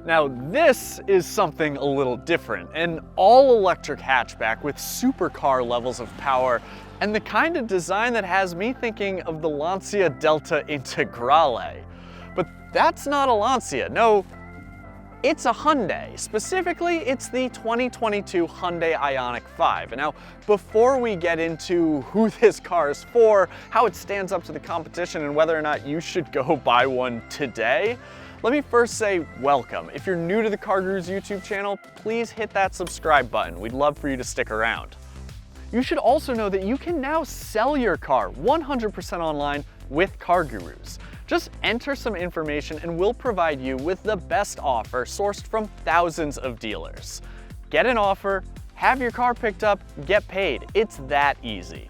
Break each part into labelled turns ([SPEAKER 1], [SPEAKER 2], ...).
[SPEAKER 1] Now this is something a little different, an all-electric hatchback with supercar levels of power and the kind of design that has me thinking of the Lancia Delta Integrale. But that's not a Lancia, no, it's a Hyundai. Specifically, it's the 2022 Hyundai IONIQ 5. And now, before we get into who this car is for, how it stands up to the competition, and whether or not you should go buy one today, let me first say welcome. If you're new to the CarGurus YouTube channel, please hit that subscribe button. We'd love for you to stick around. You should also know that you can now sell your car 100% online with CarGurus. Just enter some information and we'll provide you with the best offer sourced from thousands of dealers. Get an offer, have your car picked up, get paid. It's that easy.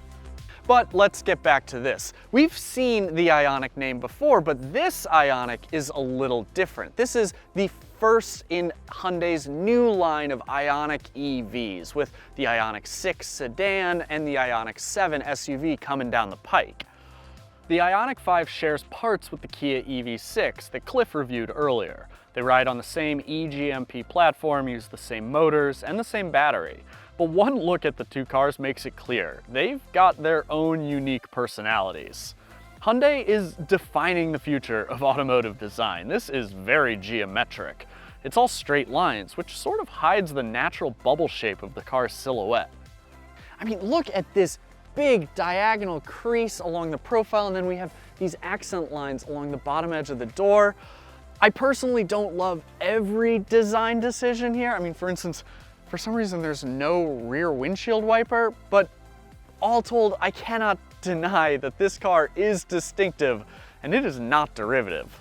[SPEAKER 1] But let's get back to this. We've seen the IONIQ name before, but this IONIQ is a little different. This is the first in Hyundai's new line of IONIQ EVs, with the IONIQ 6 sedan and the IONIQ 7 SUV coming down the pike. The IONIQ 5 shares parts with the Kia EV6 that Cliff reviewed earlier. They ride on the same eGMP platform, use the same motors, and the same battery. But one look at the two cars makes it clear. They've got their own unique personalities. Hyundai is defining the future of automotive design. This is very geometric. It's all straight lines, which sort of hides the natural bubble shape of the car's silhouette. I mean, look at this big diagonal crease along the profile, and then we have these accent lines along the bottom edge of the door. I personally don't love every design decision here. I mean, for instance, for some reason there's no rear windshield wiper, but all told, I cannot deny that this car is distinctive, and it is not derivative.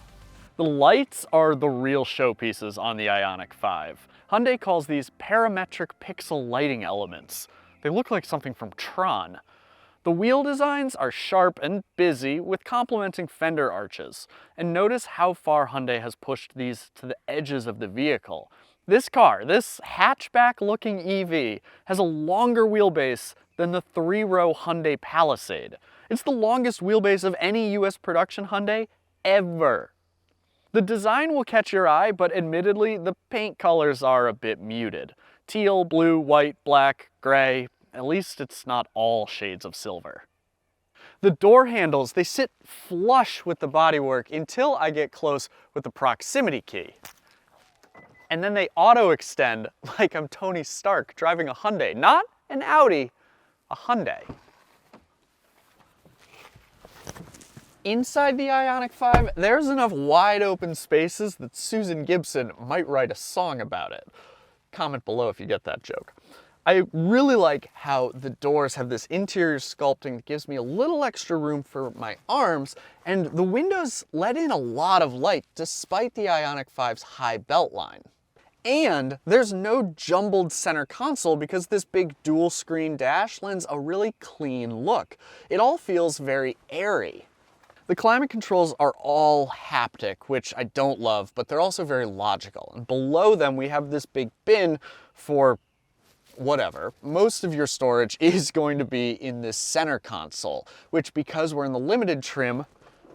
[SPEAKER 1] The lights are the real showpieces on the IONIQ 5. Hyundai calls these parametric pixel lighting elements. They look like something from Tron. The wheel designs are sharp and busy with complementing fender arches. And notice how far Hyundai has pushed these to the edges of the vehicle. This car, this hatchback-looking EV, has a longer wheelbase than the 3-row Hyundai Palisade. It's the longest wheelbase of any US production Hyundai ever. The design will catch your eye, but admittedly, the paint colors are a bit muted. Teal, blue, white, black, gray. At least it's not all shades of silver. The door handles, they sit flush with the bodywork until I get close with the proximity key. And then they auto-extend like I'm Tony Stark driving a Hyundai. Not an Audi, a Hyundai. Inside the IONIQ 5, there's enough wide open spaces that Susan Gibson might write a song about it. Comment below if you get that joke. I really like how the doors have this interior sculpting that gives me a little extra room for my arms, and the windows let in a lot of light despite the IONIQ 5's high belt line. And there's no jumbled center console because this big dual screen dash lends a really clean look. It all feels very airy. The climate controls are all haptic, which I don't love, but they're also very logical. And below them we have this big bin for whatever. Most of your storage is going to be in this center console, which, because we're in the limited trim,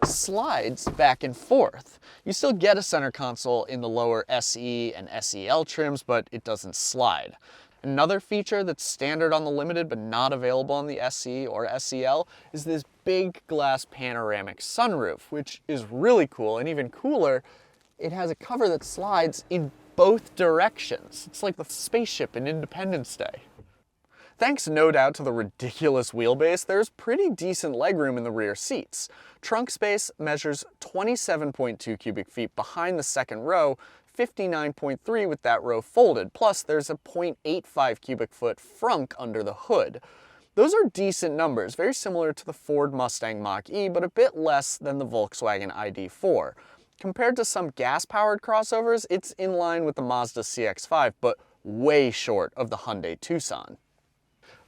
[SPEAKER 1] slides back and forth. You still get a center console in the lower SE and SEL trims, but it doesn't slide. Another feature that's standard on the limited but not available on the SE or SEL is this big glass panoramic sunroof, which is really cool, and even cooler, it has a cover that slides in both directions. It's like the spaceship in Independence Day. Thanks no doubt to the ridiculous wheelbase, there's pretty decent legroom in the rear seats. Trunk space measures 27.2 cubic feet behind the second row, 59.3 with that row folded, plus there's a 0.85 cubic foot frunk under the hood. Those are decent numbers, very similar to the Ford Mustang Mach-E, but a bit less than the Volkswagen ID.4. Compared to some gas-powered crossovers, it's in line with the Mazda CX-5, but way short of the Hyundai Tucson.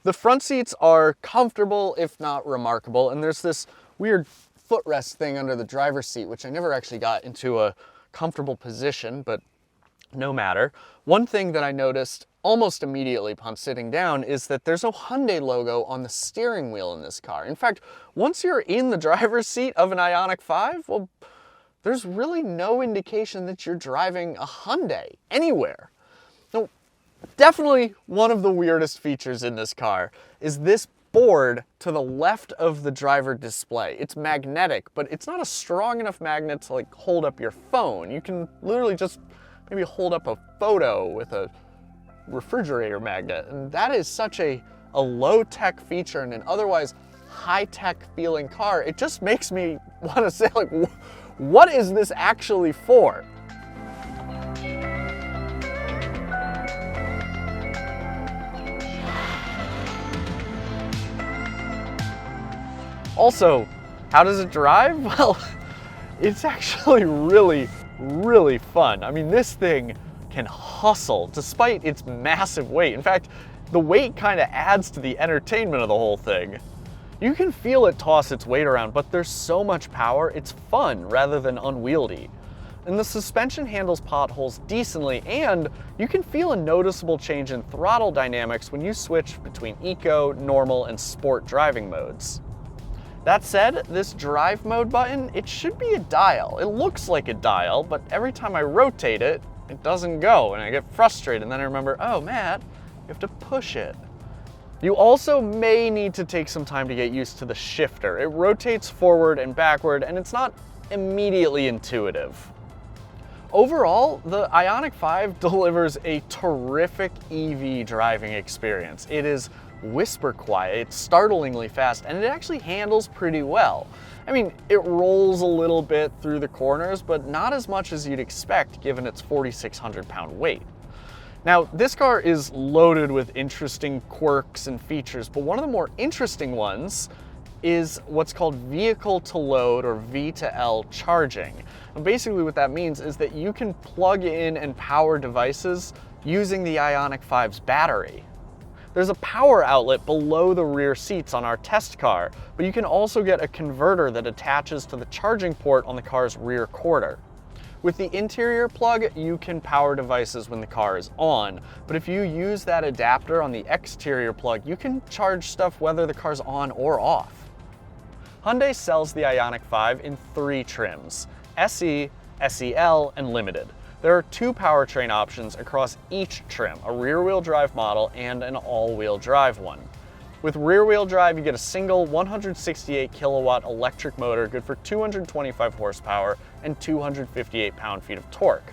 [SPEAKER 1] The front seats are comfortable, if not remarkable, and there's this weird footrest thing under the driver's seat, which I never actually got into a comfortable position, but no matter. One thing that I noticed almost immediately upon sitting down is that there's no Hyundai logo on the steering wheel in this car. In fact, once you're in the driver's seat of an IONIQ 5, well, there's really no indication that you're driving a Hyundai anywhere. Now, definitely one of the weirdest features in this car is this board to the left of the driver display. It's magnetic, but it's not a strong enough magnet to like hold up your phone. You can literally just maybe hold up a photo with a refrigerator magnet, and that is such a low-tech feature in an otherwise high-tech feeling car. It just makes me want to say, like, what is this actually for? Also, how does it drive? Well, it's actually really, really fun. I mean, this thing can hustle despite its massive weight. In fact, the weight kind of adds to the entertainment of the whole thing. You can feel it toss its weight around, but there's so much power, it's fun rather than unwieldy. And the suspension handles potholes decently, and you can feel a noticeable change in throttle dynamics when you switch between eco, normal, and sport driving modes. That said, this drive mode button, it should be a dial. It looks like a dial, but every time I rotate it, it doesn't go, and I get frustrated, and then I remember, oh, Matt, you have to push it. You also may need to take some time to get used to the shifter. It rotates forward and backward, and it's not immediately intuitive. Overall, the IONIQ 5 delivers a terrific EV driving experience. It is whisper quiet, it's startlingly fast, and it actually handles pretty well. I mean, it rolls a little bit through the corners, but not as much as you'd expect given its 4,600 pound weight. Now, this car is loaded with interesting quirks and features, but one of the more interesting ones is what's called vehicle to load, or V to L charging. And basically what that means is that you can plug in and power devices using the IONIQ 5's battery. There's a power outlet below the rear seats on our test car, but you can also get a converter that attaches to the charging port on the car's rear quarter. With the interior plug, you can power devices when the car is on, but if you use that adapter on the exterior plug, you can charge stuff whether the car's on or off. Hyundai sells the IONIQ 5 in 3 trims: SE, SEL, and Limited. There are 2 powertrain options across each trim, a rear-wheel drive model and an all-wheel drive one. With rear-wheel drive, you get a single 168 kilowatt electric motor good for 225 horsepower and 258 pound-feet of torque.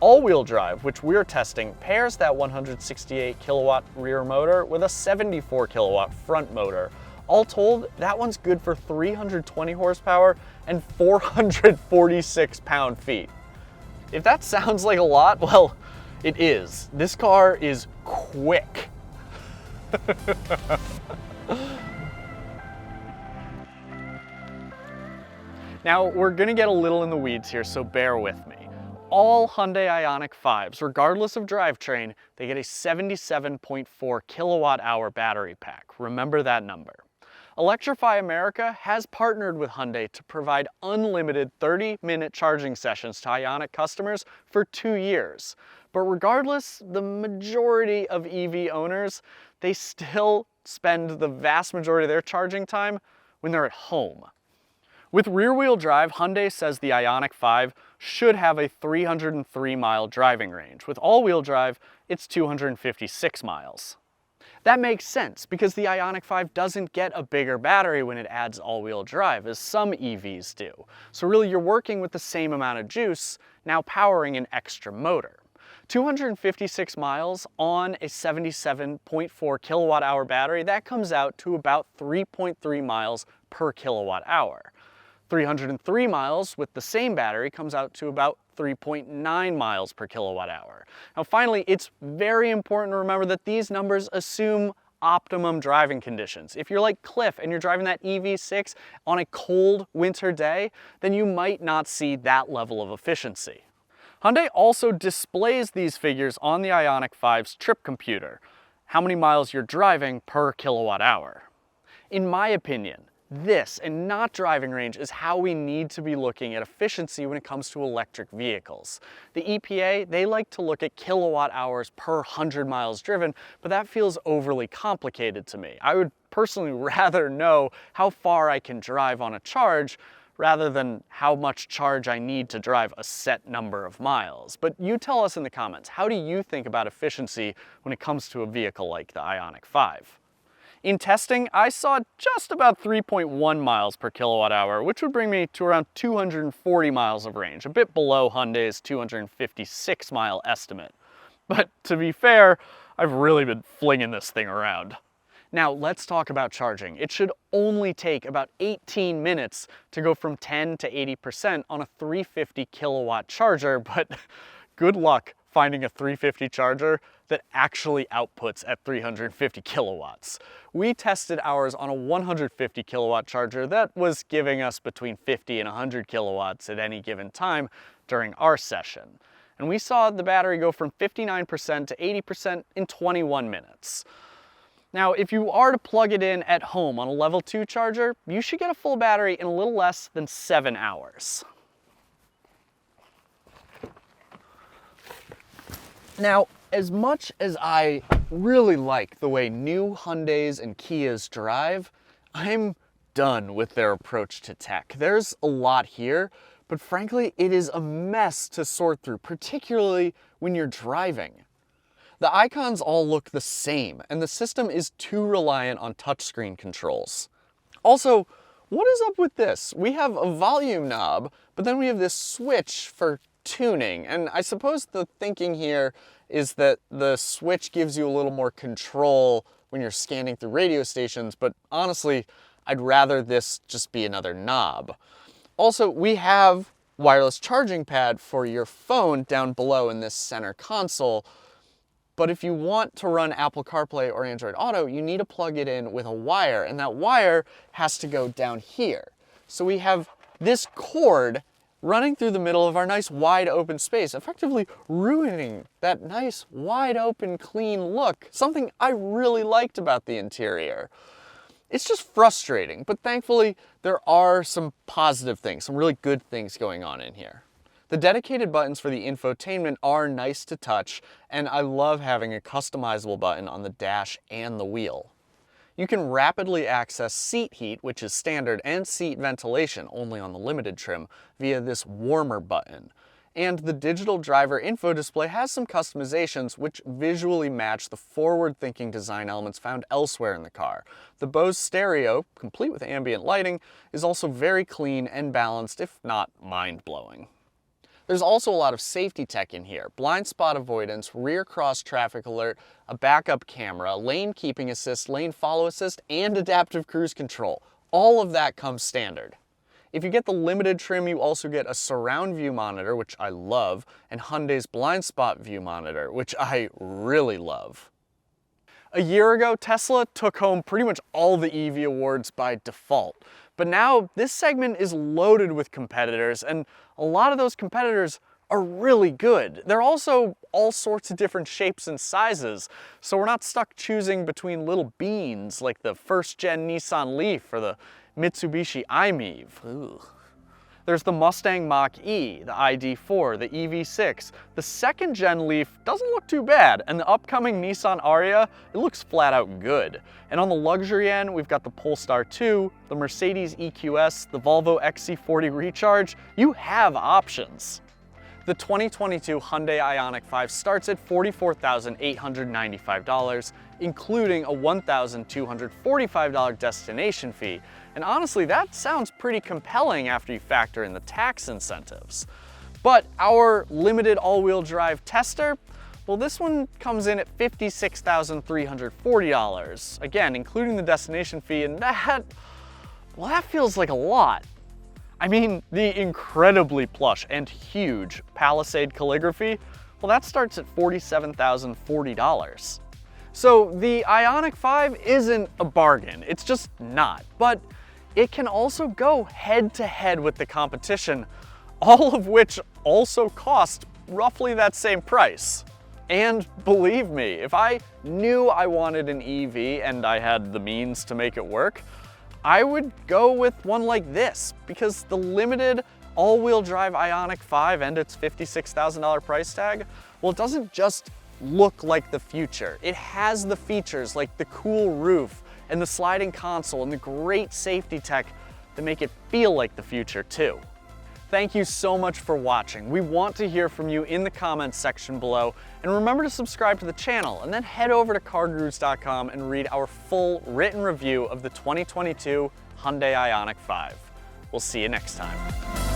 [SPEAKER 1] All-wheel drive, which we're testing, pairs that 168 kilowatt rear motor with a 74 kilowatt front motor. All told, that one's good for 320 horsepower and 446 pound-feet. If that sounds like a lot, well, it is. This car is quick. Now, we're gonna get a little in the weeds here, so bear with me. All Hyundai IONIQ 5s, regardless of drivetrain, they get a 77.4 kilowatt hour battery pack. Remember that number. Electrify America has partnered with Hyundai to provide unlimited 30-minute charging sessions to IONIQ customers for 2 years. But regardless, the majority of EV owners, they still spend the vast majority of their charging time when they're at home. With rear-wheel drive, Hyundai says the IONIQ 5 should have a 303-mile driving range. With all-wheel drive, it's 256 miles. That makes sense because the IONIQ 5 doesn't get a bigger battery when it adds all-wheel drive, as some EVs do. So really, you're working with the same amount of juice, now powering an extra motor. 256 miles on a 77.4 kilowatt hour battery, that comes out to about 3.3 miles per kilowatt hour. 303 miles with the same battery comes out to about 3.9 miles per kilowatt hour. Now finally, it's very important to remember that these numbers assume optimum driving conditions. If you're like Cliff and you're driving that EV6 on a cold winter day, then you might not see that level of efficiency. Hyundai also displays these figures on the IONIQ 5's trip computer, how many miles you're driving per kilowatt hour. In my opinion, this, and not driving range, is how we need to be looking at efficiency when it comes to electric vehicles. The EPA, they like to look at kilowatt hours per 100 miles driven, but that feels overly complicated to me. I would personally rather know how far I can drive on a charge rather than how much charge I need to drive a set number of miles. But you tell us in the comments, how do you think about efficiency when it comes to a vehicle like the IONIQ 5? In testing, I saw just about 3.1 miles per kilowatt hour, which would bring me to around 240 miles of range, a bit below Hyundai's 256 mile estimate. But to be fair, I've really been flinging this thing around. Now let's talk about charging. It should only take about 18 minutes to go from 10 to 80% on a 350 kilowatt charger, but good luck finding a 350 charger that actually outputs at 350 kilowatts. We tested ours on a 150 kilowatt charger that was giving us between 50 and 100 kilowatts at any given time during our session. And we saw the battery go from 59% to 80% in 21 minutes. Now, if you are to plug it in at home on a level 2 charger, you should get a full battery in a little less than 7 hours. Now, as much as I really like the way new Hyundais and Kias drive, I'm done with their approach to tech. There's a lot here, but frankly, it is a mess to sort through, particularly when you're driving. The icons all look the same, and the system is too reliant on touchscreen controls. Also, what is up with this? We have a volume knob, but then we have this switch for tuning, and I suppose the thinking here is that the switch gives you a little more control when you're scanning through radio stations, but honestly, I'd rather this just be another knob. Also, we have wireless charging pad for your phone down below in this center console, but if you want to run Apple CarPlay or Android Auto, you need to plug it in with a wire, and that wire has to go down here. So we have this cord running through the middle of our nice wide open space, effectively ruining that nice wide open clean look, something I really liked about the interior. It's just frustrating, but thankfully there are some positive things, some really good things going on in here. The dedicated buttons for the infotainment are nice to touch, and I love having a customizable button on the dash and the wheel. You can rapidly access seat heat, which is standard, and seat ventilation, only on the limited trim, via this warmer button. And the digital driver info display has some customizations which visually match the forward-thinking design elements found elsewhere in the car. The Bose stereo, complete with ambient lighting, is also very clean and balanced, if not mind-blowing. There's also a lot of safety tech in here. Blind spot avoidance, rear cross traffic alert, a backup camera, lane keeping assist, lane follow assist, and adaptive cruise control. All of that comes standard. If you get the limited trim, you also get a surround view monitor, which I love, and Hyundai's blind spot view monitor, which I really love. A year ago, Tesla took home pretty much all the EV awards by default. But now this segment is loaded with competitors, and a lot of those competitors are really good. They're also all sorts of different shapes and sizes, so we're not stuck choosing between little beans like the first-gen Nissan Leaf or the Mitsubishi i-MiEV. Ugh. There's the Mustang Mach-E, the ID4, the EV6. The second-gen Leaf doesn't look too bad, and the upcoming Nissan Ariya, it looks flat out good. And on the luxury end, we've got the Polestar 2, the Mercedes EQS, the Volvo XC40 Recharge. You have options. The 2022 Hyundai IONIQ 5 starts at $44,895, including a $1,245 destination fee. And honestly, that sounds pretty compelling after you factor in the tax incentives. But our limited all-wheel drive tester, well, this one comes in at $56,340, again, including the destination fee, and that feels like a lot. I mean, the incredibly plush and huge Palisade calligraphy, well, that starts at $47,040. So the IONIQ 5 isn't a bargain, it's just not, but it can also go head-to-head with the competition, all of which also cost roughly that same price. And believe me, if I knew I wanted an EV and I had the means to make it work, I would go with one like this, because the limited all-wheel drive IONIQ 5 and its $56,000 price tag, well, it doesn't just look like the future. It has the features like the cool roof and the sliding console and the great safety tech that make it feel like the future too. Thank you so much for watching. We want to hear from you in the comments section below, and remember to subscribe to the channel and then head over to CarGurus.com and read our full written review of the 2022 Hyundai IONIQ 5. We'll see you next time.